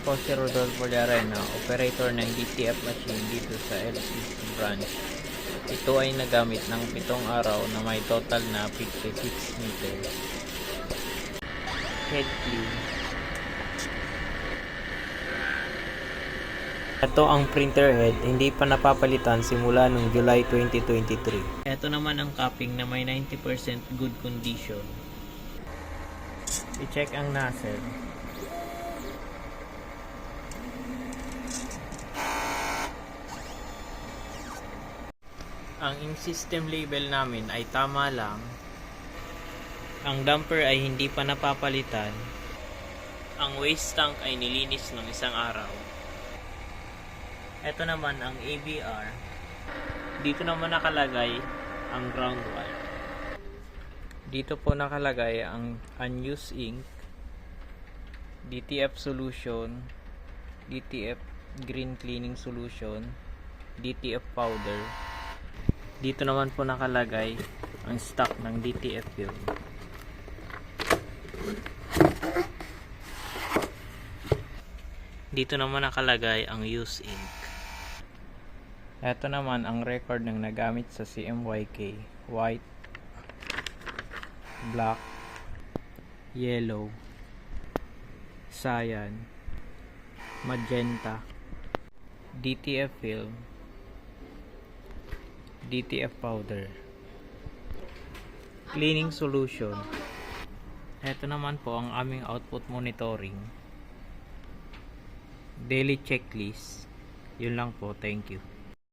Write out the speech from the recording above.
Ako si Rodolfo Llarena, operator ng DTF machine dito sa LCC branch. Ito ay nagamit ng 7 araw na may total na 56 meters. Head clean. Ito ang printer head, hindi pa napapalitan simula noong July 2023. Ito naman ang capping na may 90% good condition. I-check ang nozzle. Ang in-system label namin ay tama lang. Ang damper ay hindi pa napapalitan. Ang waste tank ay nilinis ng 1 araw. Ito naman ang ABR. Dito naman nakalagay ang ground wire. Dito po nakalagay ang unused ink, DTF solution, DTF green cleaning solution, DTF powder. Dito naman po nakalagay ang stock ng DTF film. Dito naman nakalagay ang used ink. Ito naman ang record ng nagamit sa CMYK. White, black, yellow, cyan, magenta, DTF film, DTF powder, cleaning solution. Ito naman po ang aming output monitoring, daily checklist. Yun lang po, thank you.